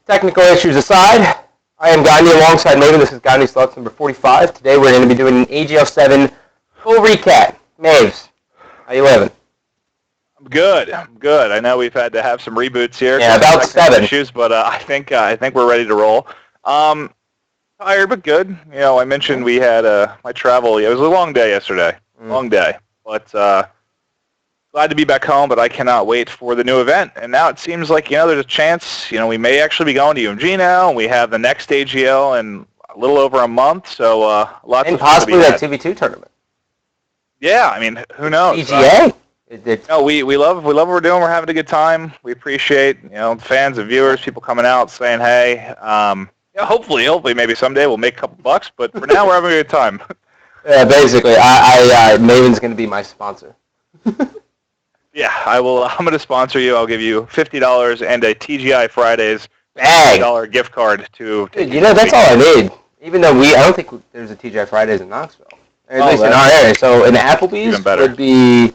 Technical issues aside, I am Gandhi alongside Maven. This is Gandhi's Thoughts number 45. Today we're going to be doing an AGL7 full recap. Maves, how you living? I'm good. I know we've had to have some reboots here. Yeah, about 7 issues, but I think we're ready to roll. Tired but good. You know, I mentioned we had my travel. It was a long day yesterday. Long day, but glad to be back home. But I cannot wait for the new event. And now it seems like there's a chance. We may actually be going to UMG now. And we have the next AGL in a little over a month. So lots and of possibly that TV2 tournament. Yeah, I mean, who knows? PGA. No, we love what we're doing. We're having a good time. We appreciate fans and viewers, people coming out saying hey. Hopefully, maybe someday we'll make a couple bucks. But for now, we're having a good time. Yeah, basically, Maven's going to be my sponsor. Yeah, I will. I'm going to sponsor you. I'll give you $50 and a TGI Fridays $50 gift card to. Dude, that's all I need. Even though I don't think there's a TGI Fridays in Knoxville, at least in our area. So an Applebee's would be,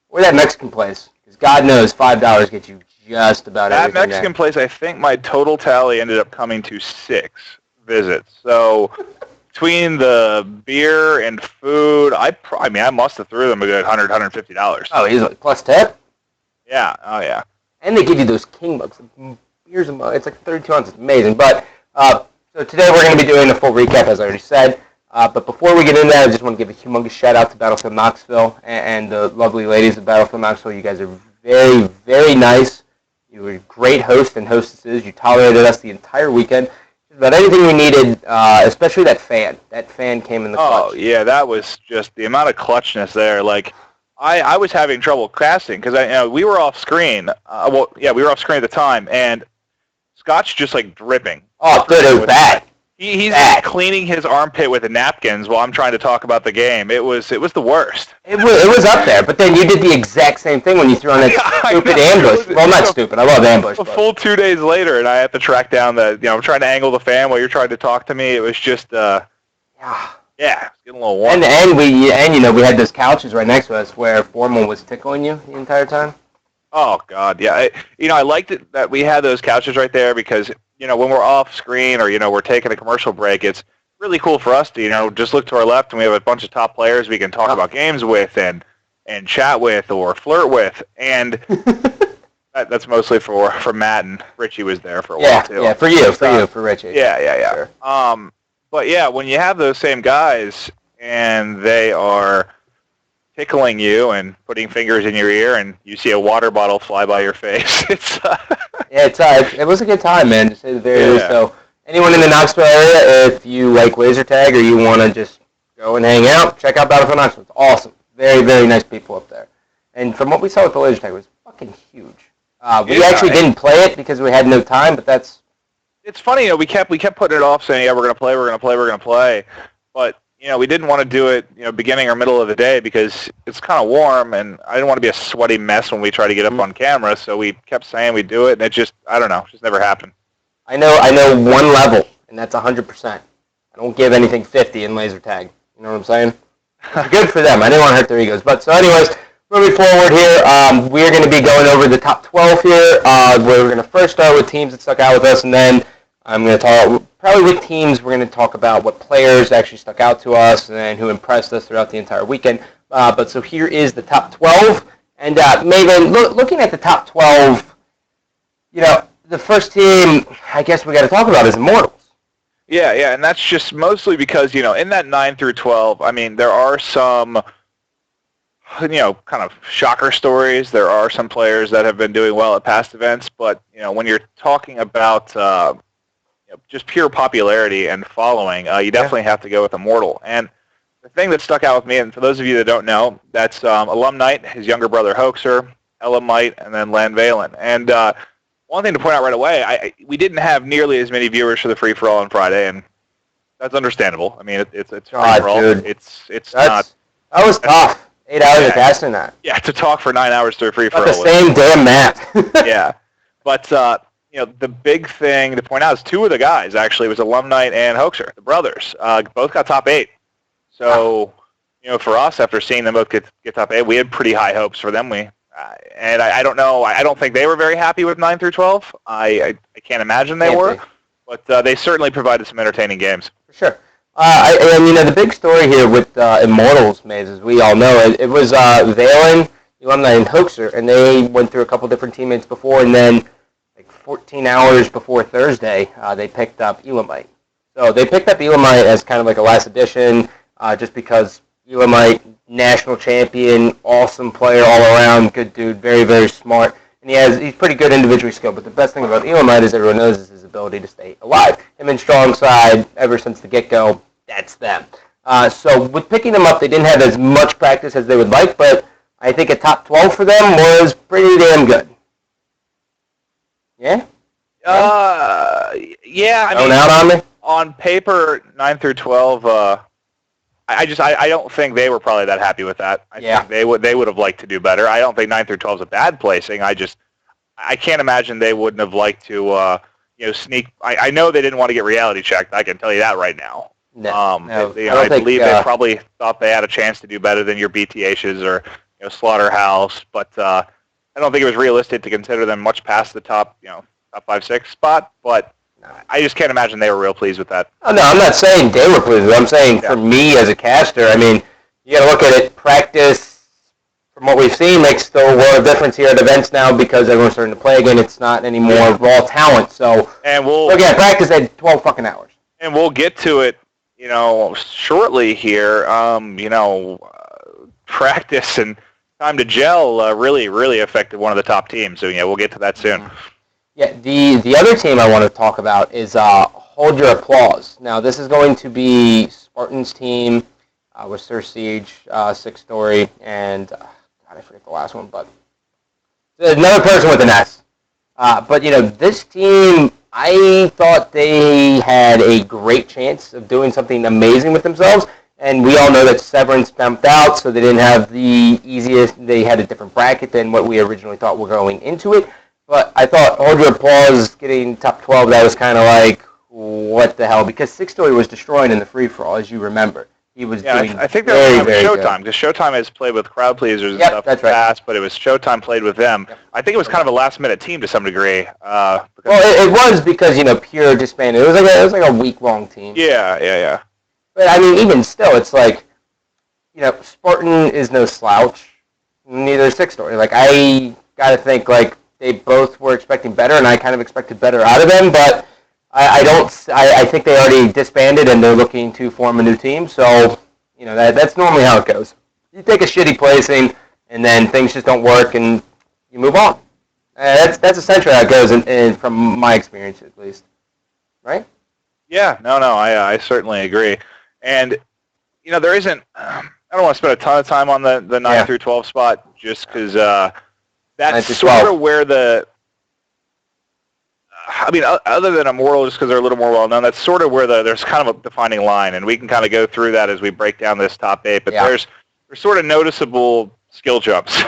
or that Mexican place, because God knows $5 gets you just about everything. That Mexican place, I think my total tally ended up coming to 6 visits. So between the beer and food, I must have threw them a good $150. Oh, easily. Plus tip? Yeah. Oh, yeah. And they give you those king mugs. Beers and mugs. It's like 32 ounces. It's amazing. But so today we're going to be doing a full recap, as I already said. But before we get into that, I just want to give a humongous shout out to Battlefield Knoxville and the lovely ladies of Battlefield Knoxville. You guys are very, very nice. You were great hosts and hostesses. You tolerated us the entire weekend. About anything we needed, especially that fan. That fan came in the clutch. Oh, yeah, that was just the amount of clutchness there. Like, I was having trouble casting because we were off screen. We were off screen at the time, and Scott's just like dripping. Oh, dude, it was bad. He's like cleaning his armpit with the napkins while I'm trying to talk about the game. It was the worst. It was up there, but then you did the exact same thing when you threw on that stupid ambush. Well, not stupid. I love ambush. A full 2 days later, and I have to track down I'm trying to angle the fan while you're trying to talk to me. It was just yeah, it's getting a little warm. And we had those couches right next to us where Foreman was tickling you the entire time. Oh God, yeah. I liked it that we had those couches right there because when we're off screen or we're taking a commercial break, it's really cool for us to just look to our left and we have a bunch of top players we can talk about games with and chat with or flirt with, and that's mostly for Matt, and Richie was there for a while too. Yeah, for Richie. Yeah. Sure. But yeah, when you have those same guys and they are tickling you and putting fingers in your ear, and you see a water bottle fly by your face, it was a good time, man, to say the very least. So anyone in the Knoxville area, if you like laser tag or you want to just go and hang out, check out Battlefield Knoxville. It's awesome. Very, very nice people up there. And from what we saw with the laser tag, it was fucking huge. We actually didn't play it because we had no time, but that's... It's funny, we kept putting it off, saying, yeah, we're going to play. But, we didn't want to do it, beginning or middle of the day because it's kind of warm, and I didn't want to be a sweaty mess when we try to get up on camera, so we kept saying we'd do it, and it just, I don't know, just never happened. I know one level, and that's 100%. I don't give anything 50 in laser tag. You know what I'm saying? Good for them. I didn't want to hurt their egos. But so anyways, moving forward here, we're going to be going over the top 12 here. We're going to first start with teams that stuck out with us, and then I'm going to talk, probably with teams, we're going to talk about what players actually stuck out to us and who impressed us throughout the entire weekend. But so here is the top 12. And Maven, looking at the top 12, the first team I guess we got to talk about is Immortals. Yeah, and that's just mostly because, in that 9 through 12, I mean, there are some, kind of shocker stories. There are some players that have been doing well at past events, but, when you're talking about just pure popularity and following, you definitely have to go with Immortal. And the thing that stuck out with me, and for those of you that don't know, that's Alumnite, his younger brother Hoaxer, Elamite, and then Lanvalen. And one thing to point out right away, we didn't have nearly as many viewers for the free-for-all on Friday, and that's understandable. I mean, it's free-for-all. Dude. It's not... That was tough. 8 hours of casting that. Yeah, to talk for 9 hours through free-for-all. Not the same damn map. Yeah. But, the big thing to point out is 2 of the guys, actually, was Alumnite and Hoaxer, the brothers. Both got top 8. So, for us, after seeing them both get top 8, we had pretty high hopes for them. And I don't know. I don't think they were very happy with 9 through 12. I can't imagine they were. But they certainly provided some entertaining games. For sure. And the big story here with Immortals, Maze, as we all know, it was Valen, Alumni, and Hoaxer, and they went through a couple different teammates before, and then like 14 hours before Thursday, they picked up Elamite. So they picked up Elamite as kind of like a last edition, just because Elamite, national champion, awesome player all around, good dude, very, very smart. And he's pretty good individually skilled, but the best thing about Elamite, as everyone knows, is his ability to stay alive. Him and Strong Side, ever since the get-go, that's them. So with picking them up, they didn't have as much practice as they would like, but I think a top 12 for them was pretty damn good. Yeah? Yeah, I mean, Going out on me? On paper, 9 through 12, I don't think they were probably that happy with that. I think they would have liked to do better. I don't think 9 through 12 is a bad placing. I can't imagine they wouldn't have liked to sneak. I know they didn't want to get reality checked. I can tell you that right now. No, I believe they probably thought they had a chance to do better than your BTHs or Slaughterhouse, but I don't think it was realistic to consider them much past the top 5-6 spot. But I just can't imagine they were real pleased with that. Oh, no, I'm not saying they were pleased. I'm saying for me as a caster, I mean, you got to look at it. Practice, from what we've seen, makes the world of difference here at events now because everyone's starting to play again. It's not anymore raw talent. So, look at practice at 12 fucking hours. And we'll get to it, shortly here. Practice and time to gel really, really affected one of the top teams. So, we'll get to that soon. Yeah, the other team I want to talk about is Hold Your Applause. Now, this is going to be Spartan's team with Sir Siege, Six Story, and God, I forget the last one, but another person with an S. But this team, I thought they had a great chance of doing something amazing with themselves. And we all know that Severance dumped out, so they didn't have the easiest. They had a different bracket than what we originally thought were going into it. But I thought Hold Your Applause getting top 12, that was kind of like, what the hell? Because Six Story was destroying in the free-for-all, as you remember. He was doing I think very, that was very Showtime, because Showtime has played with Crowdpleasers and stuff in the past, but it was Showtime played with them. Yep. I think it was kind of a last-minute team to some degree. Well, it was because, Pure disbanded. It was like a week-long team. Yeah. But, I mean, even still, it's like, Spartan is no slouch. Neither is Six Story. Like, I got to think, like, they both were expecting better, and I kind of expected better out of them, but I think they already disbanded, and they're looking to form a new team, so, that's normally how it goes. You take a shitty placing, and then things just don't work, and you move on. That's essentially how it goes, from my experience, at least. Right? Yeah, no, I certainly agree. And, there isn't, I don't want to spend a ton of time on the 9 through 12 spot, just because that's sort of where other than Immortal, just because they're a little more well-known, that's sort of where there's kind of a defining line, and we can kind of go through that as we break down this top 8, but there's sort of noticeable skill jumps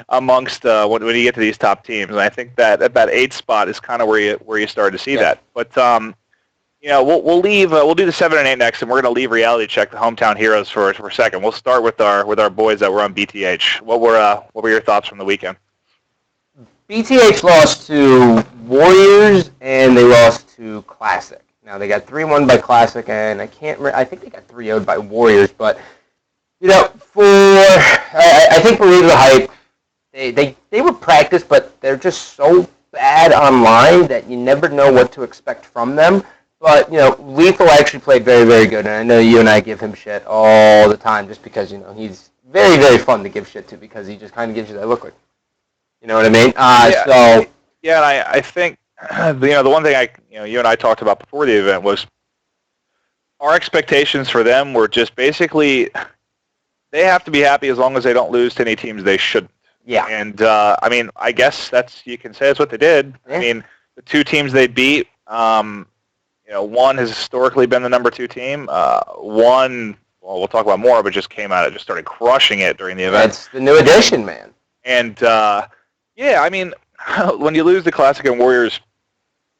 amongst when you get to these top teams, and I think that at that 8 spot is kind of where you start to see that. But we'll do the 7 and 8 next, and we're going to leave reality check the hometown heroes for a second. We'll start with our boys that were on BTH. What were your thoughts from the weekend? BTH lost to Warriors, and they lost to Classic. Now, they got 3-1 by Classic, and I think they got 3-0'd by Warriors, but, I think for the hype, they were practiced, but they're just so bad online that you never know what to expect from them. But, Lethal actually played very, very good, and I know you and I give him shit all the time just because, he's very, very fun to give shit to because he just kind of gives you that look like. You know what I mean? And I think the one thing you and I talked about before the event was our expectations for them were just basically they have to be happy as long as they don't lose to any teams they shouldn't. Yeah. And I guess you can say that's what they did. Yeah. I mean, the 2 teams they beat, one has historically been the number 2 team. One, well, we'll talk about more, but just came out and just started crushing it during the event. That's the new addition, man. And when you lose the Classic and Warriors,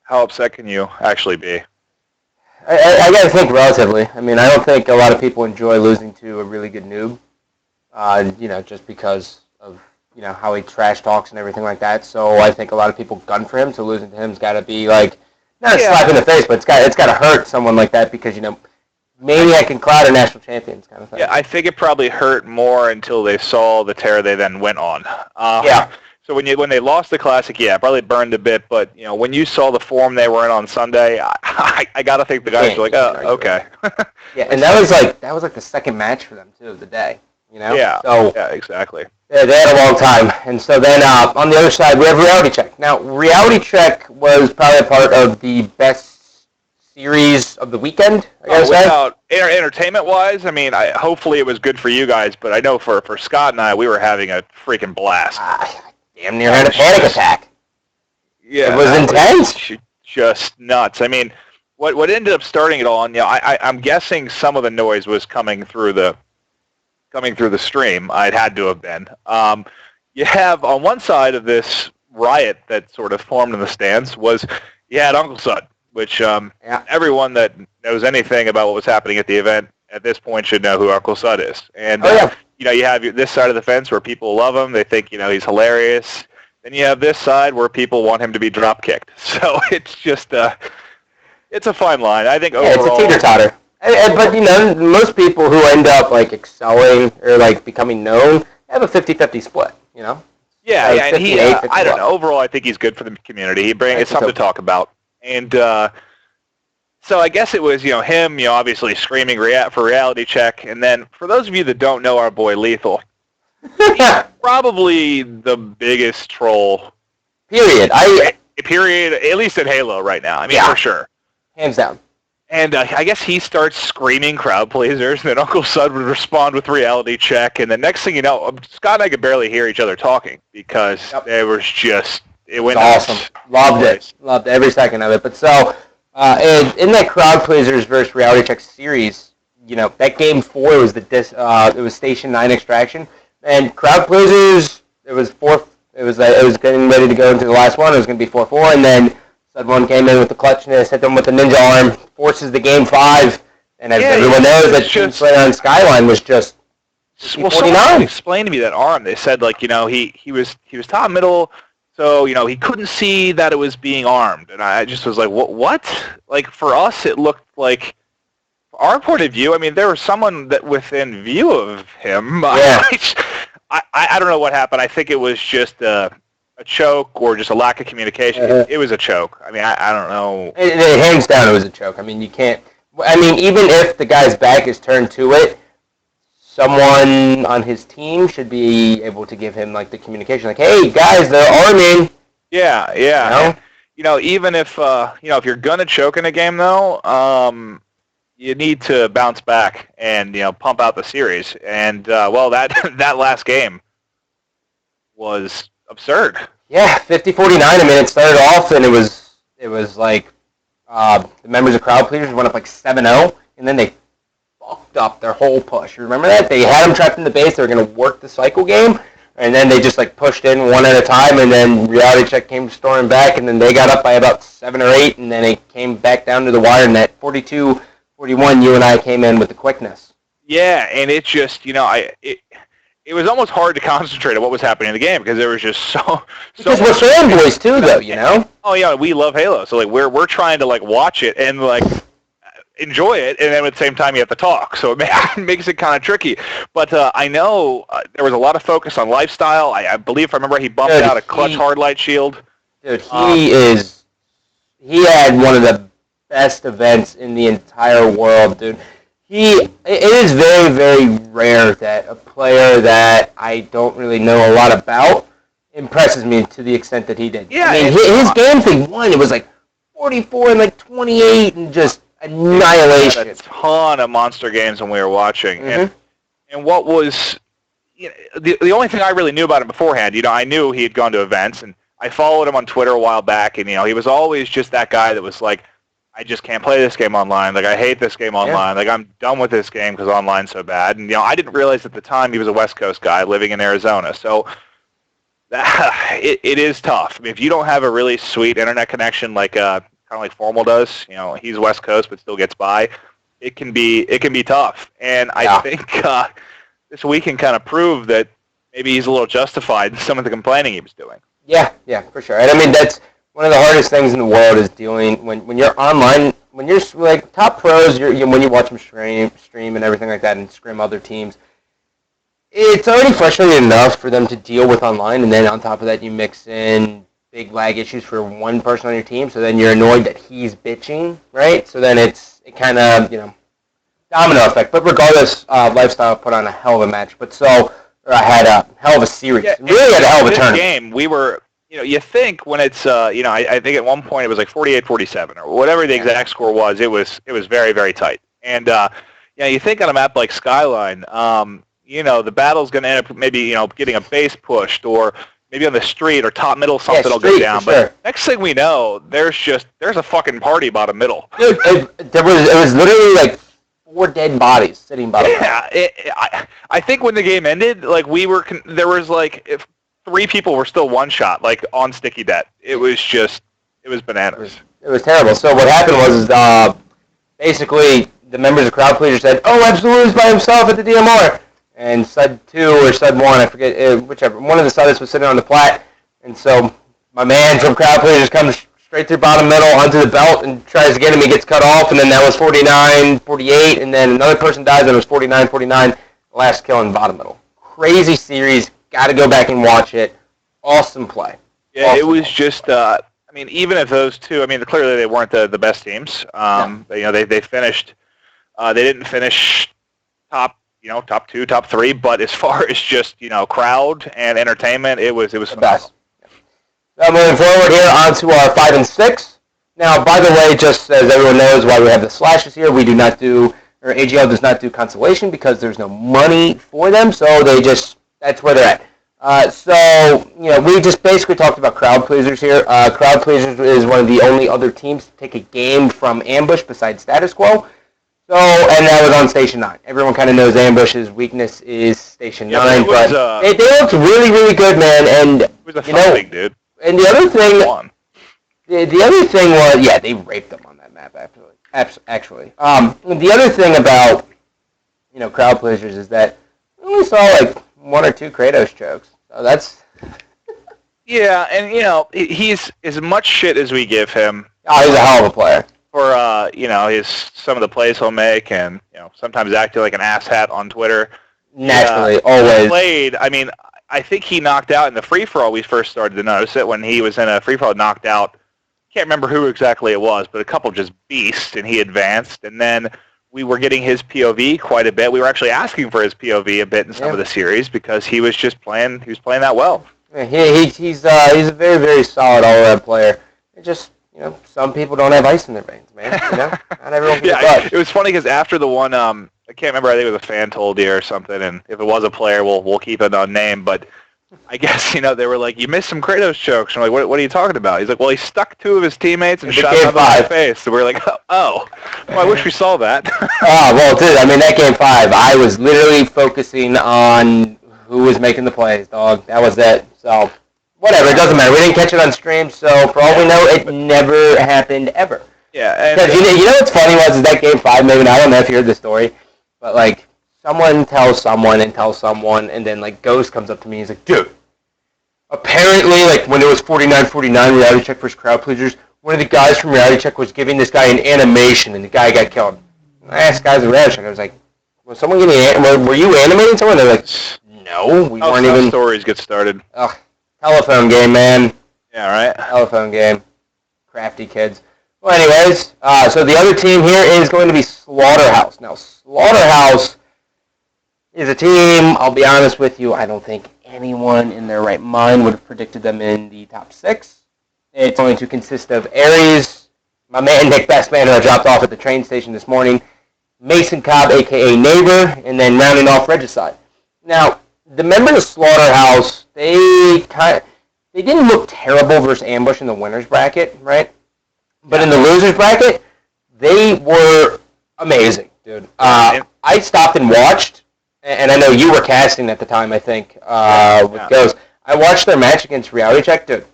how upset can you actually be? I got to think relatively. I mean, I don't think a lot of people enjoy losing to a really good noob, just because of how he trash talks and everything like that. So I think a lot of people gun for him. So losing to him's got to be like not a slap in the face, but it's got to hurt someone like that because Maniac and Cloud are national champions kind of thing. Yeah, I think it probably hurt more until they saw the tear they then went on. Yeah. So when they lost the Classic, yeah, it probably burned a bit. But when you saw the form they were in on Sunday, I got to think the guys were like, oh, okay. Yeah, and that was like the second match for them too of the day. Yeah. So yeah, exactly. Yeah, they had a long time, and so then on the other side we have Reality Check. Now, Reality Check was probably a part of the best series of the weekend. I gotta say. Without entertainment-wise, I mean, hopefully it was good for you guys, but I know for Scott and I, we were having a freaking blast. Damn near had a panic attack. Yeah, it was intense. Just nuts. I mean, what ended up starting it all, and I'm guessing some of the noise was coming through the stream. It had to have been. You have on one side of this riot that sort of formed in the stands was you had Uncle Sud, which everyone that knows anything about what was happening at the event at this point should know who Uncle Sud is. And you have this side of the fence where people love him. They think he's hilarious. Then you have this side where people want him to be drop kicked. So it's just it's a fine line. I think overall, it's a teeter-totter. But most people who end up like excelling or like becoming known have a 50-50 split. Yeah, like and I don't know. Overall, I think he's good for the community. It's something to talk about. And so I guess it was him obviously screaming for Reality Check, and then for those of you that don't know our boy Lethal, he's probably the biggest troll. Period. Period. At least in Halo right now. I mean, for sure. Hands down. And I guess he starts screaming Crowdpleasers, and then Uncle Sud would respond with Reality Check, and the next thing you know, Scott and I could barely hear each other talking because it was just, it went awesome. Nuts. Loved it. Loved every second of it. But so, in that Crowdpleasers versus Reality Check series, that game 4 was it was Station 9 Extraction, and Crowdpleasers, it was getting ready to go into the last one. It was going to be 4-4, and then Sud 1 came in with the clutchness, hit them with the ninja arm, forces the game 5, and as everyone knows, that Team Slayer on Skyline was just 49. Someone explained to me that arm. They said he was top middle, so he couldn't see that it was being armed, and I just was like, what? Like for us, it looked like. Our point of view, I mean, there was someone that within view of him. Yeah. I don't know what happened. I think it was just a choke or just a lack of communication. It was a choke. I mean, I don't know. Hands down, it was a choke. I mean, you can't. I mean, even if the guy's back is turned to it, someone on his team should be able to give him like the communication, like, "Hey, guys, they're arming." Yeah. Even if if you're gonna choke in a game, though, you need to bounce back and pump out the series. And that last game was absurd. Yeah, 50-49. I mean, it started off and it was like the members of Crowdpleasers went up like 7-0, and then they fucked up their whole push. You remember that? They had them trapped in the base. They were going to work the cycle game, and then they just like pushed in one at a time, and then Reality Check came storming back, and then they got up by about 7 or 8, and then it came back down to the wire, and that 42-41, you and I came in with the quickness. Yeah, and it just, it was almost hard to concentrate on what was happening in the game because there was just so because we're fanboys too, though, Oh yeah, we love Halo, so like we're trying to like watch it and like enjoy it, and then at the same time you have to talk, so it makes it kind of tricky. But I know there was a lot of focus on lifestyle. I believe, if I remember, he bumped out a clutch hard light shield. Dude, he had one of the best events in the entire world, dude. It is very, very rare that a player that I don't really know a lot about impresses me to the extent that he did. Yeah, I mean, his game thing won. It was like 44 and like 28 and just annihilation. We had a ton of monster games when we were watching, and what was the only thing I really knew about him beforehand. I knew he had gone to events, and I followed him on Twitter a while back, and he was always just that guy that was like, I just can't play this game online. Like, I hate this game online. Like, I'm done with this game because online's so bad. And, I didn't realize at the time he was a West Coast guy living in Arizona. So it is tough. I mean, if you don't have a really sweet internet connection like kind of like Formal does, he's West Coast but still gets by, it can be tough. And I think this weekend kind of proved that maybe he's a little justified in some of the complaining he was doing. Yeah, for sure. And I mean, that's one of the hardest things in the world is dealing when you're online, when you're like top pros, when you watch them stream and everything like that and scrim other teams, it's already frustrating enough for them to deal with online, and then on top of that, you mix in big lag issues for one person on your team, so then you're annoyed that he's bitching, right? So then it kind of, domino effect. But regardless, Lifestyle put on a hell of a match. But I had a hell of a series. Yeah, really had a hell of a this tournament. Game, we were, you think when it's, I think at one point it was like 48-47 or whatever the exact score was. It was very, very tight. And you think on a map like Skyline, the battle's going to end up maybe getting a base pushed or maybe on the street or top middle something will go down. Sure. But next thing we know, there's a fucking party bottom middle. Dude, it was literally like 4 dead bodies sitting bottom. Yeah, I think when the game ended, like there was like if 3 people were still one shot, like on sticky debt. It was bananas. It was terrible. So what happened was basically the members of Crowdpleasers said, "Oh, Absolute is by himself at the DMR." And Sud 2 or Sud 1, I forget, whichever. One of the Suds was sitting on the plat. And so my man from Crowdpleasers comes straight through bottom middle onto the belt and tries to get him. He gets cut off, and then that was 49-48. And then another person dies, and it was 49-49. Last kill in bottom middle. Crazy series. Got to go back and watch it. Awesome play. Yeah, awesome. It was just, even if those two, clearly they weren't the best teams. They finished, they didn't finish top 2, top 3, but as far as just, crowd and entertainment, it was phenomenal. Now moving forward here onto our 5 and 6. Now, by the way, just as everyone knows why we have the slashes here, we do not do, or AGL does not do consolation because there's no money for them, so that's where they're at. We just basically talked about Crowdpleasers here. Crowdpleasers is one of the only other teams to take a game from Ambush besides Status Quo. So, and that was on Station 9. Everyone kind of knows Ambush's weakness is Station 9, but they looked really, really good, man. And it was a fun league, dude. And the other thing was, they raped them on that map, actually. The other thing about, Crowdpleasers is that we only saw like 1 or 2 Kratos chokes. So that's... Yeah, and, he's as much shit as we give him. Oh, he's a hell of a player. For, some of the plays he'll make and, sometimes acting like an asshat on Twitter. Naturally, always. Played, I think he knocked out in the free-for-all we first started to notice it when he was in a free-for-all knocked out. Can't remember who exactly it was, but a couple just beasts, and he advanced. And then we were getting his POV quite a bit. We were actually asking for his POV a bit in some of the series because he was just playing that well. Yeah, he's a very, very solid all-around player. It just... some people don't have ice in their veins, man. Not everyone can it was funny because after the one, I can't remember, I think it was a fan told you or something, and if it was a player, we'll keep it unnamed, but I guess, they were like, you missed some Kratos chokes. And I'm like, what are you talking about? He's like, well, he stuck 2 of his teammates and shot them in the face. So we're like, well, I wish we saw that. Well, dude, that game 5, I was literally focusing on who was making the plays, dog. That was it. So... whatever, it doesn't matter. We didn't catch it on stream, so for all we know, it never happened ever. Yeah. And what's funny was that game 5, maybe I don't know if you heard the story, but like someone tells someone, and then like Ghost comes up to me and he's like, dude, apparently like when it was 49-49 reality check versus Crowdpleasers, one of the guys from reality check was giving this guy an animation and the guy got killed. And I asked guys in reality check, I was like, was someone were you animating someone? They're like, no, we weren't even. Stories get started. Ugh. Telephone game, man. Yeah, right? Telephone game. Crafty kids. Well, anyways, so the other team here is going to be Slaughterhouse. Now, Slaughterhouse is a team, I'll be honest with you, I don't think anyone in their right mind would have predicted them in the top 6. It's going to consist of Ares, my man Nick Bestman, who I dropped off at the train station this morning, Mason Cobb, a.k.a. Neighbor, and then rounding off Regicide. Now, the members of Slaughterhouse, they didn't look terrible versus Ambush in the winner's bracket, right? But in the loser's bracket, they were amazing, dude. I stopped and watched, and I know you were casting at the time, I think, with Ghost. I watched their match against Reality Check, dude.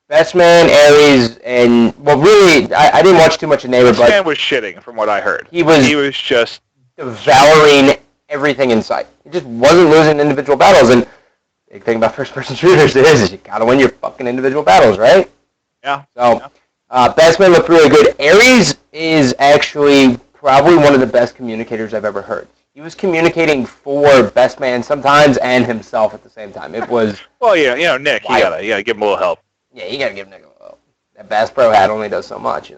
Bestman, Ares, and, well, really, I didn't watch too much of Neighbor, but... Bestman was shitting, from what I heard. He was just... devouring everything in sight. He just wasn't losing individual battles. And big thing about first-person shooters is you got to win your fucking individual battles, right? Yeah. So, Bestman looked really good. Aries is actually probably one of the best communicators I've ever heard. He was communicating for Bestman sometimes and himself at the same time. It was well, Nick, you gotta give him a little help. Yeah, you gotta give Nick a little. That Bass Pro hat only does so much,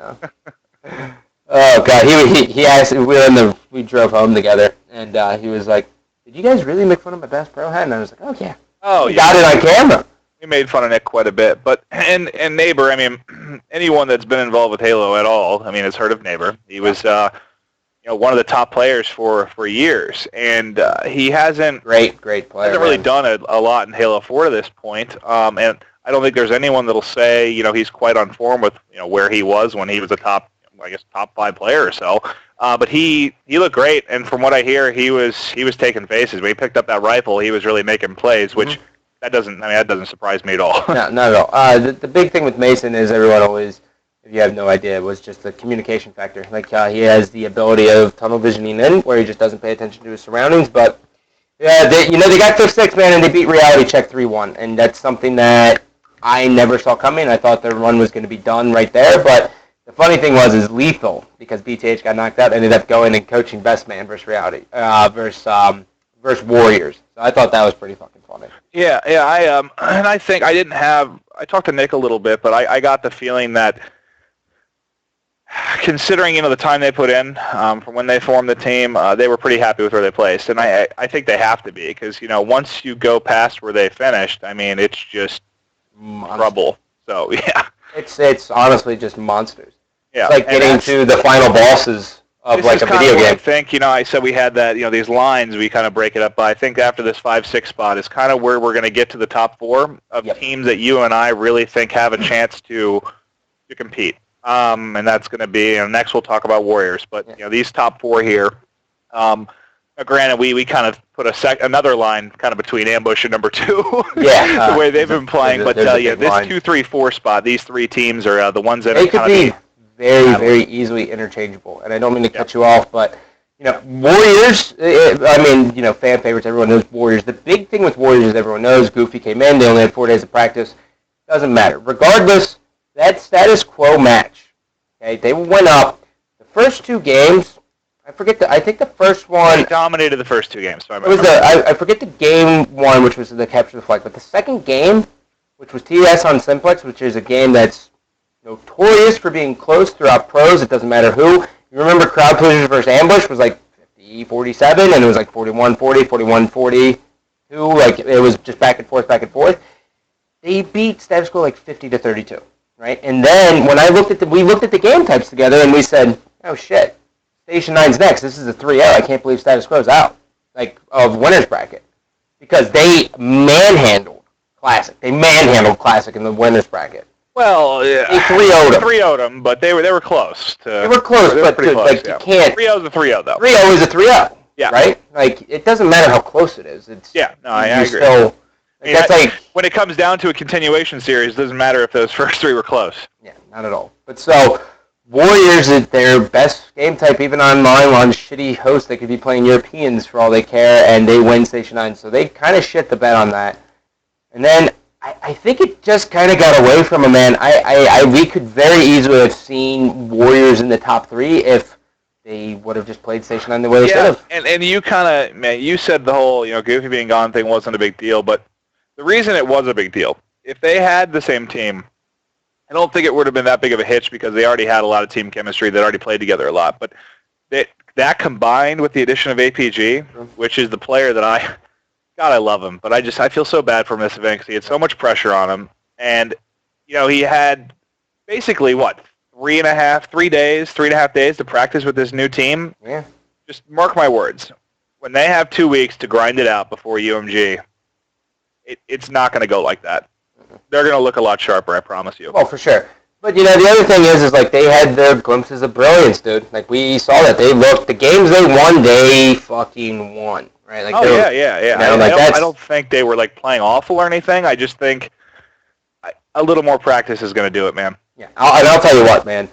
Oh god, he asked. We drove home together, and he was like, "Did you guys really make fun of my Bass Pro hat?" And I was like, "Oh yeah." Oh, we got it on camera. We made fun of Nick quite a bit, but and Neighbor. I mean, anyone that's been involved with Halo at all, I mean, has heard of Neighbor. He was, one of the top players for years, and he hasn't great player. Hasn't really done a lot in Halo 4 to this point, and I don't think there's anyone that'll say he's quite on form with where he was when he was a top 5 player or so. But he looked great, and from what I hear, he was taking faces. When he picked up that rifle, he was really making plays, which that doesn't surprise me at all. No, not at all. The big thing with Mason is everyone always, if you have no idea, was just the communication factor. Like he has the ability of tunnel visioning in, where he just doesn't pay attention to his surroundings. But they got their 6 man and they beat Reality Check 3-1, and that's something that I never saw coming. I thought their run was going to be done right there, but the funny thing is Lethal, because BTH got knocked out, ended up going and coaching Best Man versus Reality, versus Warriors. So I thought that was pretty fucking funny. Yeah. And I think I talked to Nick a little bit, but I got the feeling that considering the time they put in from when they formed the team, they were pretty happy with where they placed, and I think they have to be, because once you go past where they finished, I mean it's just trouble. So yeah, it's honestly just monsters. Yeah, it's like getting to the final bosses of like a video game. I think I said we had that these lines we kind of break it up by. I think after this 5-6 spot is kind of where we're going to get to the top 4 of teams that you and I really think have a chance to compete. And that's going to be next we'll talk about Warriors, but these top 4 here. Granted, we kind of put another line kind of between Ambush and number 2. Yeah, the way they've been playing. But this 2, 3, 4 spot, these 3 teams are the ones that are kind of very easily interchangeable. And I don't mean to cut you off, but Warriors. Fan favorites. Everyone knows Warriors. The big thing with Warriors is everyone knows Goofy came in. They only had 4 days of practice. Doesn't matter. Regardless, that status quo match. Okay, they went up the first 2 games. I think the first one... They dominated the first 2 games. So I forget the game 1, which was the Capture the Flag, but the second game, which was TS on Simplex, which is a game that's notorious for being close throughout pros. It doesn't matter who. You remember Crowdpleasers versus Ambush was like 50-47, and it was like 41-40, 41-42. Like, it was just back and forth. They beat status quo like 50-32, right? And then when we looked at the game types together, and we said, oh shit. Station 9's next. This is a 3-0. I can't believe status quo's out, of winner's bracket, because they manhandled Classic. They manhandled Classic in the winner's bracket. Well, yeah. They 3-0'd them. 3-0'd them, but they were close. They were close, but pretty close, you can't. 3-0's a 3-0 though. 3-0 is a 3-0. Yeah. Right. It doesn't matter how close it is. I agree. Still, when it comes down to a continuation series, it doesn't matter if those first 3 were close. Yeah, not at all. But so. Warriors is their best game type, even online on shitty hosts. They could be playing Europeans for all they care, and they win Station 9. So they kind of shit the bed on that. And then I think it just kind of got away from them, man. We could very easily have seen Warriors in the top 3 if they would have just played Station 9 the way they should have. And you kind of, man, you said the whole, Goofy being gone thing wasn't a big deal, but the reason it was a big deal, if they had the same team, I don't think it would have been that big of a hitch because they already had a lot of team chemistry. They'd already played together a lot. But that combined with the addition of APG, which is the player that I love him. But I feel so bad for him this event because he had so much pressure on him. And, he had basically, 3.5 days to practice with this new team. Yeah. Just mark my words. When they have 2 weeks to grind it out before UMG, it's not going to go like that. They're going to look a lot sharper, I promise you. Oh, for sure. But, the other thing is they had their glimpses of brilliance, dude. We saw that. The games they won, they fucking won, right? Yeah. I don't think they were, playing awful or anything. I just think a little more practice is going to do it, man. Yeah, and I'll tell you what, man.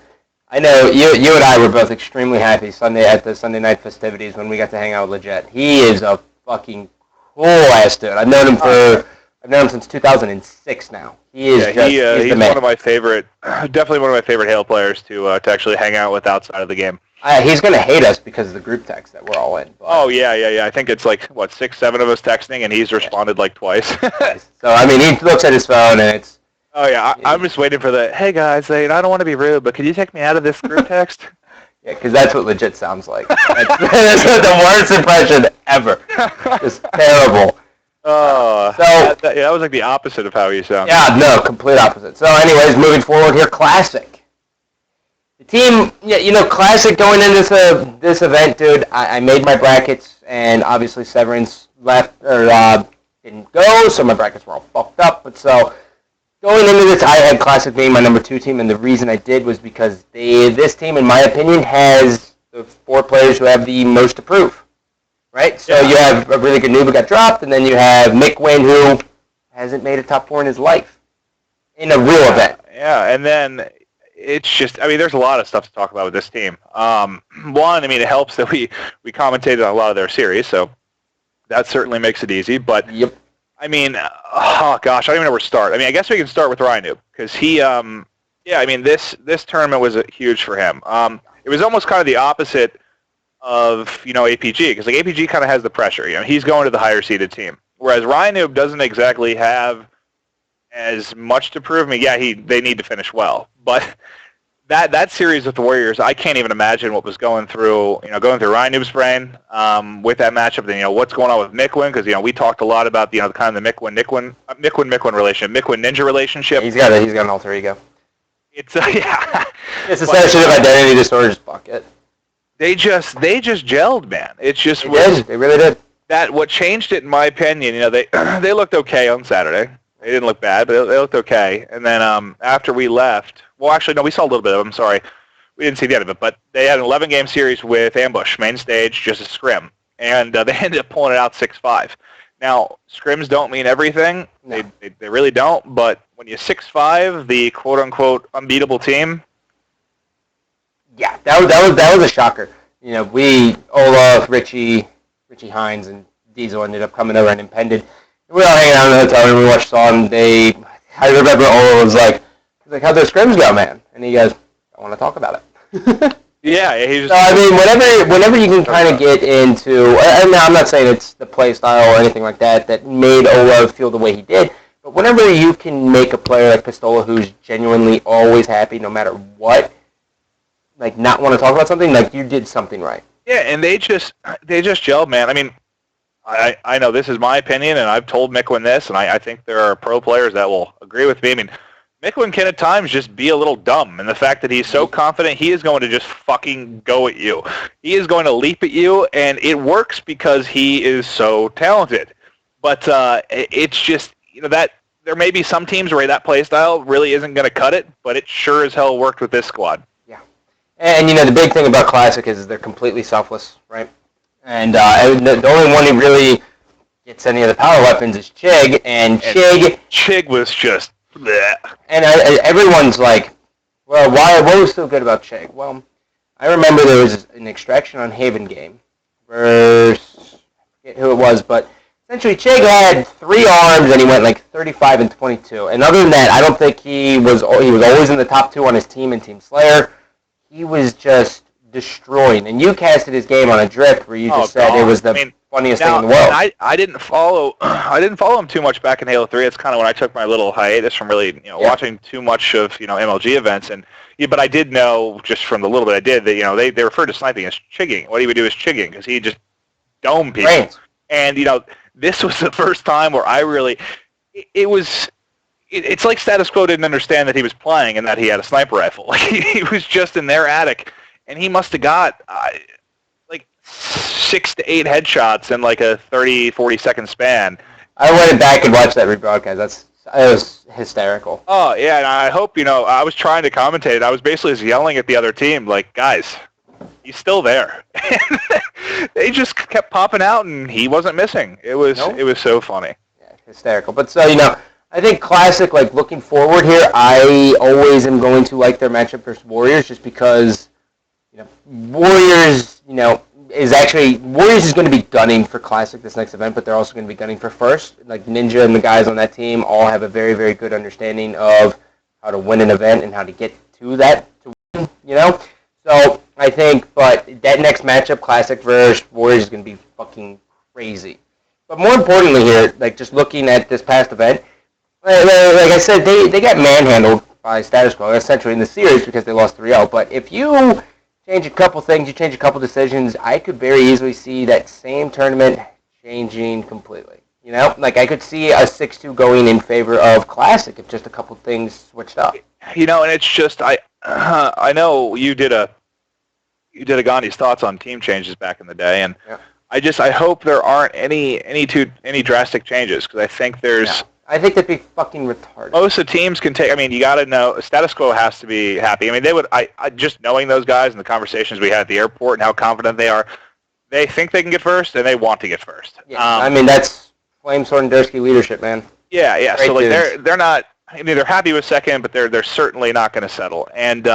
I know you and I were both extremely happy at the Sunday night festivities when we got to hang out with Legit. He is a fucking cool ass dude. I've known him since 2006 now. He is he's the man. One of my favorite, definitely one of my favorite Halo players to actually hang out with outside of the game. He's gonna hate us because of the group text that we're all in. But. Oh yeah. I think it's like 6, 7 of us texting, and he's responded like twice. So I mean, he looks at his phone and it's. Oh yeah, I'm just waiting for the. Hey guys, I don't want to be rude, but could you take me out of this group text? Yeah, because that's what Legit sounds like. That's the worst impression ever. Just terrible. Oh, that was like the opposite of how you sound. Yeah, no, complete opposite. So, anyways, moving forward here, Classic. The team, Classic going into this event, dude. I made my brackets, and obviously Severance left or didn't go, so my brackets were all fucked up. But so. Going into this, I had Classic being my number 2 team, and the reason I did was because this team, in my opinion, has the 4 players who have the most to prove, right? So you have a really good noob who got dropped, and then you have Mick Wynn, who hasn't made a top 4 in his life in a real event. Yeah, and then it's just, I mean, there's a lot of stuff to talk about with this team. One, I mean, it helps that we commentated on a lot of their series, so that certainly makes it easy, but... Yep. I mean, oh gosh, I don't even know where to start. I mean, I guess we can start with Rhino because he, I mean, this tournament was huge for him. It was almost kind of the opposite of APG because like APG kind of has the pressure. He's going to the higher seeded team, whereas Rhino doesn't exactly have as much to prove. I mean, yeah, they need to finish well, but that series with the Warriors, I can't even imagine what was going through Ryan brain with that matchup. Then what's going on with Mikwin because we talked a lot about kind of the Mikwin relationship, Mikwin Ninja relationship. He's got an alter ego. It's yeah. It's a sensitive identity disorders bucket. They just gelled, man. It's just they really did. That what changed it in my opinion. They looked okay on Saturday. They didn't look bad, but they looked okay. And then after we left. Well, actually, no, we saw a little bit of them. Sorry. We didn't see the end of it. But they had an 11-game series with Ambush, main stage, just a scrim. And they ended up pulling it out 6-5. Now, scrims don't mean everything. No. They really don't. But when you 6-5, the quote-unquote unbeatable team. Yeah, that was a shocker. Olaf, Richie Hines, and Diesel ended up coming over and impended. We were all hanging out in the hotel room. We watched Saw, and I remember Olaf was like, how'd those scrims go, man? And he goes, I want to talk about it. Yeah, he just... So, I mean, whenever you can kind of get into... And I'm not saying it's the play style or anything like that made Olaf feel the way he did, but whenever you can make a player like Pistola who's genuinely always happy no matter what, like not want to talk about something, like you did something right. Yeah, and they just gelled, man. I mean, I know this is my opinion, and I've told Mikwin this, and I think there are pro players that will agree with me. I mean, Mikwin can at times just be a little dumb, and the fact that he's so confident, he is going to just fucking go at you. He is going to leap at you, and it works because he is so talented. But it's just, that there may be some teams where that play style really isn't going to cut it, but it sure as hell worked with this squad. Yeah. And, the big thing about Classic is they're completely selfless, right? And the only one who really gets any of the power weapons is Chig, and Chig was just... bleh. And everyone's like, well, what was so good about Chig? Well, I remember there was an Extraction on Haven game versus, I forget who it was, but essentially Chig had 3 arms and he went like 35 and 22. And other than that, I don't think he was always in the top 2 on his team in Team Slayer. He was just destroying. And you casted his game on a drift where you just said it was the funniest thing in the world. I didn't follow him too much back in Halo 3. It's kind of when I took my little hiatus from really watching too much of MLG events, and but I did know just from the little bit I did that they referred to sniping as chigging. What he would do is chigging because he just dome people. Right. And this was the first time where I really it's like Status Quo didn't understand that he was playing and that he had a sniper rifle. Like he was just in their attic, and he must have got 6 to 8 headshots in like a 30-40 second span. I went back and watched that rebroadcast. It was hysterical. Oh yeah, and I hope I was trying to commentate. I was basically just yelling at the other team, like, guys, he's still there. They just kept popping out, and he wasn't missing. It was so funny. Yeah, hysterical. But so I think Classic, like, looking forward here, I always am going to like their matchup versus Warriors just because, Warriors, Warriors is going to be gunning for Classic this next event, but they're also going to be gunning for first. Like, Ninja and the guys on that team all have a very, very good understanding of how to win an event and how to get to that, to win. So, I think, but that next matchup, Classic versus Warriors, is going to be fucking crazy. But more importantly here, like, just looking at this past event, like I said, they got manhandled by Status Quo, essentially, in the series because they lost 3-0. But if you change a couple things, you change a couple decisions, I could very easily see that same tournament changing completely. Like, I could see a 6-2 going in favor of Classic if just a couple things switched up. And it's just, I know you did a Gandhi's thoughts on team changes back in the day, and yeah. I hope there aren't any drastic changes, because I think there's... Yeah. I think that'd be fucking retarded. Most of the teams can take... I mean, you got to know... Status Quo has to be happy. I mean, they would... I just knowing those guys and the conversations we had at the airport and how confident they are, they think they can get first, and they want to get first. Yeah, I mean, that's Flame Sword and Dursky leadership, man. Yeah. Great So, like, dudes. they're not... I mean, they're happy with second, but they're certainly not going to settle. And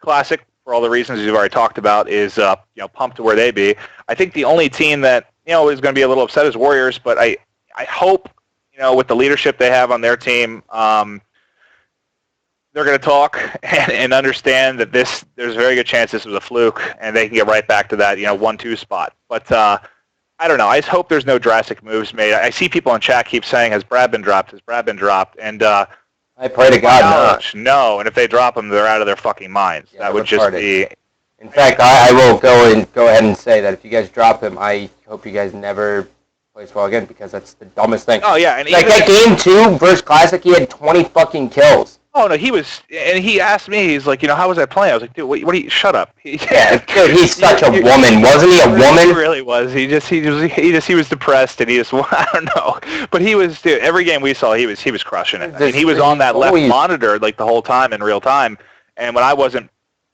Classic, for all the reasons you've already talked about, is pumped to where they be. I think the only team that is going to be a little upset is Warriors, but I hope... with the leadership they have on their team, they're going to talk and understand that there's a very good chance this was a fluke, and they can get right back to that 1-2 spot. But I don't know. I just hope there's no drastic moves made. I see people in chat keep saying, "Has Brad been dropped? Has Brad been dropped?" And I pray to God not. No, and if they drop him, they're out of their fucking minds. Yeah, that would just be. In fact, I will go ahead and say that if you guys drop him, I hope you guys never plays well again, because that's the dumbest thing. Oh yeah, and like that game 2 versus Classic, he had 20 fucking kills. Oh no, he asked me. He's like, how was I playing? I was like, dude, what are you? Shut up. Yeah, dude, he's such a woman, wasn't he? A woman? He really was. He was depressed, and he just I don't know. But he was, dude. Every game we saw, he was crushing it. I mean, he was on that left monitor like the whole time in real time, and when I wasn't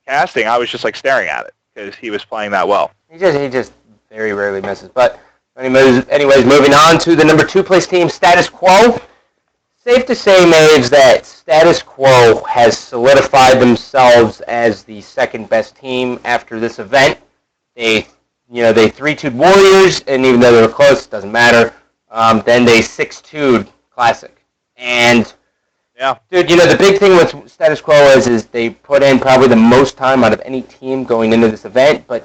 casting, I was just like staring at it because he was playing that well. He just very rarely misses. But anyways, moving on to the number 2 place team, Status Quo. Safe to say, Maves, that Status Quo has solidified themselves as the second best team after this event. They 3-2'd Warriors, and even though they were close, it doesn't matter. Then they 6-2'd Classic. And yeah, dude, the big thing with Status Quo is they put in probably the most time out of any team going into this event. But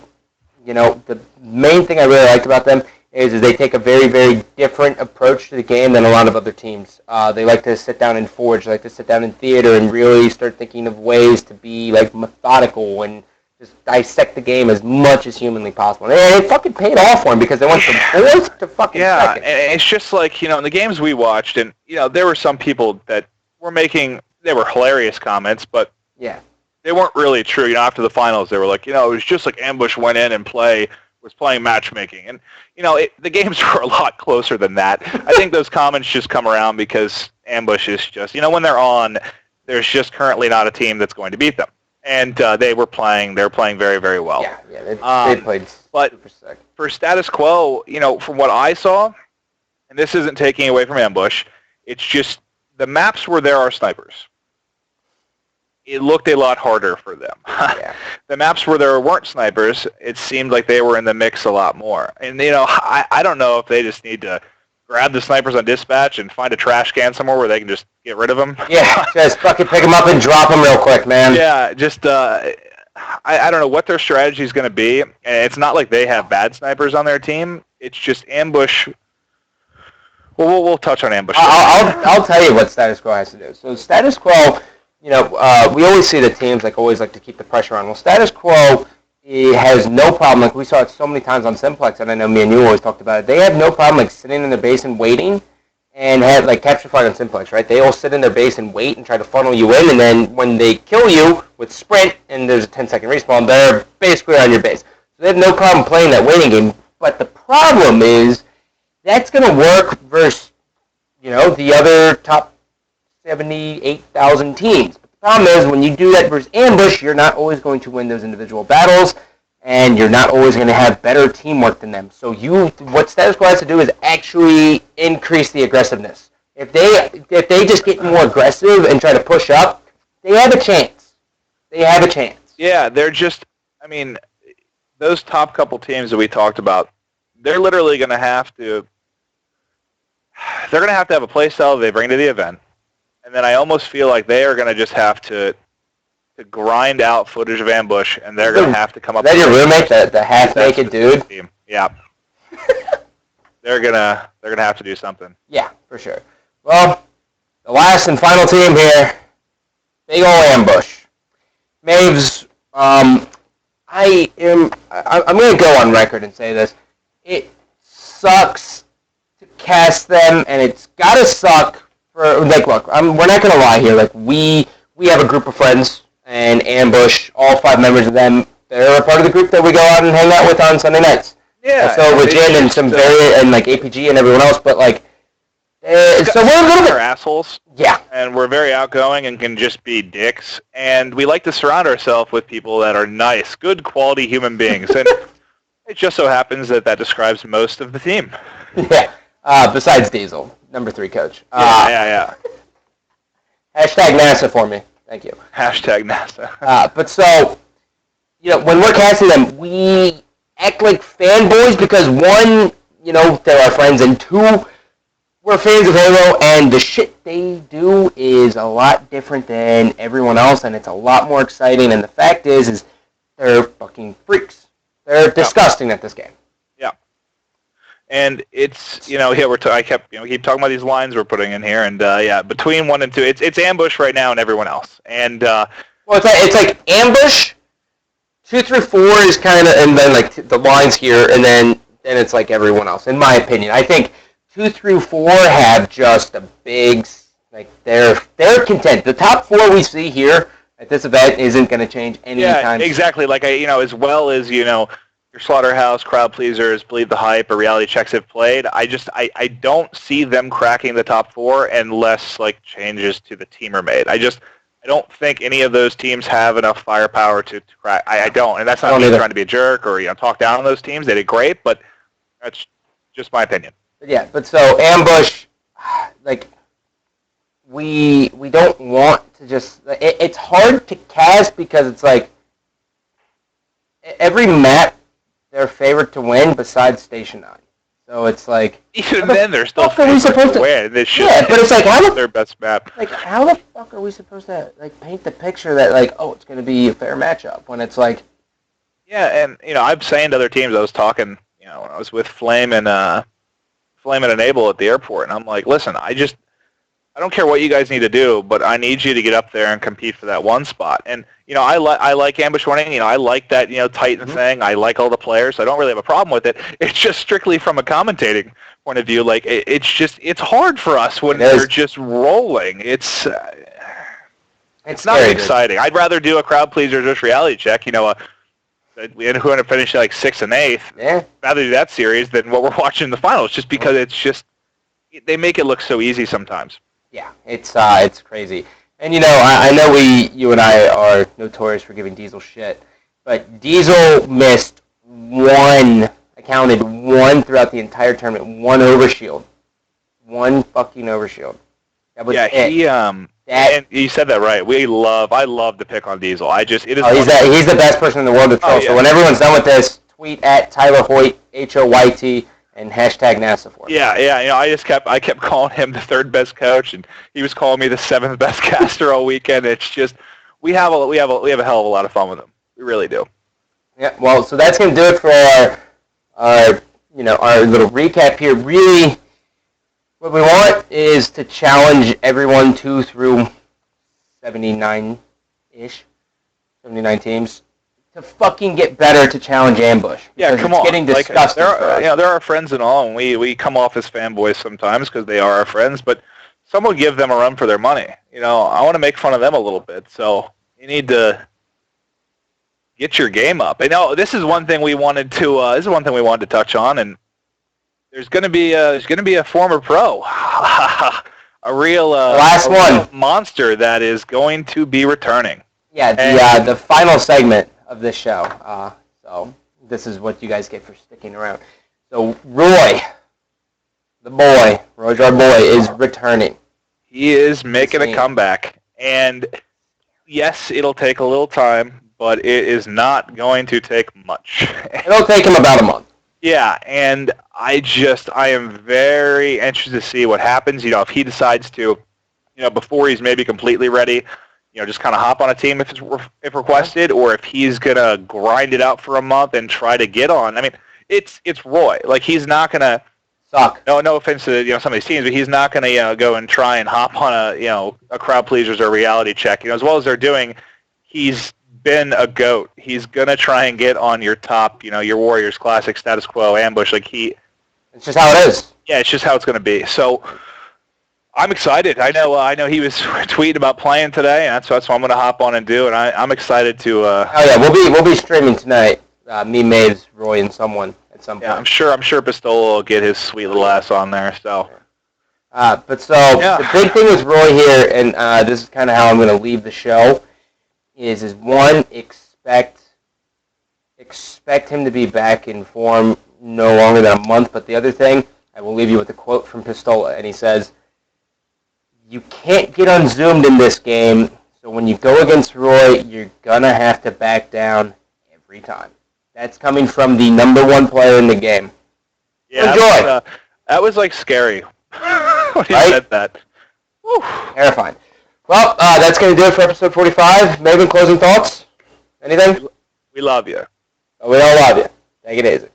the main thing I really liked about them is they take a very, very different approach to the game than a lot of other teams. They like to sit down and forge, they like to sit down in theater and really start thinking of ways to be like methodical and just dissect the game as much as humanly possible. And it fucking paid off for them because they went from 4th to fucking second. Yeah, and it's just like, in the games we watched, and, there were some people that were they were hilarious comments, but yeah, they weren't really true. After the finals, they were like, it was just like Ambush went in and was playing matchmaking. And, the games were a lot closer than that. I think those comments just come around because Ambush is just, when they're on, there's just currently not a team that's going to beat them. And they were playing very, very well. Yeah, they played super sick. For Status Quo, from what I saw, and this isn't taking away from Ambush, it's just the maps where there are snipers. It looked a lot harder for them. Yeah. The maps where there weren't snipers, it seemed like they were in the mix a lot more. And, I don't know if they just need to grab the snipers on dispatch and find a trash can somewhere where they can just get rid of them. Yeah, just fucking pick them up and drop them real quick, man. Yeah, just, I don't know what their strategy is going to be. And it's not like they have bad snipers on their team. It's just Ambush. Well, we'll touch on Ambush. I'll tell you what Status Quo has to do. So Status Quo... we always see the teams always like to keep the pressure on. Well, Status Quo has no problem. Like we saw it so many times on Simplex, and I know me and you always talked about it. They have no problem sitting in their base and waiting, and have capture flight on Simplex, right? They all sit in their base and wait and try to funnel you in, and then when they kill you with sprint and there's a 10-second respawn, they're basically on your base. So they have no problem playing that waiting game. But the problem is that's going to work versus the other top 78,000 teams. But the problem is when you do that versus Ambush, you're not always going to win those individual battles, and you're not always going to have better teamwork than them. So what Status Quo has to do is actually increase the aggressiveness. If they just get more aggressive and try to push up, they have a chance. They have a chance. Yeah, they're just. I mean, those top couple teams that we talked about, they're literally going to have to. They're going to have a play style they bring to the event, and then I almost feel like they are going to just have to grind out footage of ambush, and they're going to have to come up. Is that your roommate, the half-naked dude? Team. Yeah. They're gonna have to do something. Yeah, for sure. Well, the last and final team here, big ol' ambush. Maves, I'm gonna go on record and say this. It sucks to cast them, and it's gotta suck for like. Look, we're not gonna lie here. Like we have a group of friends, and ambush. All 5 members of them, they're a part of the group that we go out and hang out with on Sunday nights. Yeah. So with Jen and some and like APG and everyone else, but like. So we're a little bit assholes. Yeah. And we're very outgoing and can just be dicks. And we like to surround ourselves with people that are nice, good quality human beings. And it just so happens that describes most of the team. Yeah. Besides Diesel, number 3 coach. Yeah. Hashtag NASA for me. Thank you. Hashtag NASA. But so, when we're casting them, we act like fanboys because 1, they're our friends, and 2, we're fans of Halo, and the shit they do is a lot different than everyone else, and it's a lot more exciting. And the fact is they're fucking freaks. They're disgusting at this game. Yeah. And it's I keep talking about these lines we're putting in here, and between 1 and 2, it's ambush right now and everyone else. And well, it's like ambush. 2 through 4 is kind of, and then like the lines here, and then it's like everyone else. In my opinion, I think 2 through 4 have just a big, like, they're content. The top 4 we see here at this event isn't going to change anytime. Yeah, exactly. Like, as well as, your Slaughterhouse, Crowdpleasers, Believe the Hype, or Reality Checks have played, I don't see them cracking the top 4 unless, like, changes to the team are made. I don't think any of those teams have enough firepower to crack. I don't. And that's not me trying to be a jerk or, talk down on those teams. They did great, but that's just my opinion. Yeah, but so ambush, like we don't want to just. It's hard to cast because it's like every map they're favored to win besides Station 9. So it's like even then they're still supposed to win. Yeah, but it's like how their best map. Like how the fuck are we supposed to like paint the picture that like it's going to be a fair matchup when it's like. Yeah, and I'm saying to other teams. I was talking, when I was with Flame and Enable at the airport, and I'm like, listen, I don't care what you guys need to do, but I need you to get up there and compete for that 1 spot. And I like ambush running. I like that Titan thing. I like all the players. So I don't really have a problem with it. It's just strictly from a commentating point of view. Like it's hard for us when they're just rolling. It's not exciting. I'd rather do a crowd pleaser, just reality check. We end up finishing like 6th and 8th. Yeah. Rather do that series than what we're watching in the finals, just because it's just they make it look so easy sometimes. Yeah, it's crazy. And I know you and I are notorious for giving Diesel shit, but Diesel missed 1. I counted 1 throughout the entire tournament. 1 overshield. 1 fucking overshield. That was it. And you said that right. I love to pick on Diesel. It is. He's the best person in the world to troll. So when everyone's done with this, tweet at Tyler Hoyt, HOYT, and hashtag NASA for him. Yeah. I kept calling him the 3rd best coach, and he was calling me the 7th best caster all weekend. It's just we have a hell of a lot of fun with him. We really do. Yeah. Well, so that's gonna do it for our little recap here. Really. What we want is to challenge everyone 2 through 79-ish, 79 teams, to fucking get better to challenge ambush. Yeah, come on. It's getting disgusting. They're our friends and all, and we come off as fanboys sometimes because they are our friends, but someone give them a run for their money. I want to make fun of them a little bit, so you need to get your game up. This is one thing we wanted to touch on, and there's going to be a former pro, a real real monster that is going to be returning. Yeah, the final segment of this show. So this is what you guys get for sticking around. So Roy, the boy, Roy's our boy, is returning. He is making a comeback. And yes, it'll take a little time, but it is not going to take much. It'll take him about a month. Yeah, and I am very interested to see what happens. If he decides to, before he's maybe completely ready, just kind of hop on a team if requested, or if he's gonna grind it out for a month and try to get on. I mean, it's Roy. Like, he's not gonna suck. No offense to some of these teams, but he's not gonna go and try and hop on a Crowdpleasers or reality check. As well as they're doing, he's been a GOAT. He's gonna try and get on your top, your Warriors Classic, Status Quo, Ambush. It's just how it is. Yeah, it's just how it's gonna be. So I'm excited. I know he was tweeting about playing today, and that's what I'm gonna hop on and do. And I'm excited to. Oh yeah, we'll be streaming tonight. Me, Maves, Roy, and someone at some point. Yeah, I'm sure Pistola will get his sweet little ass on there. So. The big thing with Roy here, and this is kind of how I'm gonna leave the show. Is one, expect him to be back in form no longer than a month. But the other thing, I will leave you with a quote from Pistola, and he says, "You can't get unzoomed in this game, so when you go against Roy, you're gonna have to back down every time." That's coming from the #1 player in the game. Yeah, enjoy. That was like scary when he said that. Whew. Terrifying. Well, that's going to do it for episode 45. Maven, closing thoughts? Anything? We love you. We all love you. Take it easy.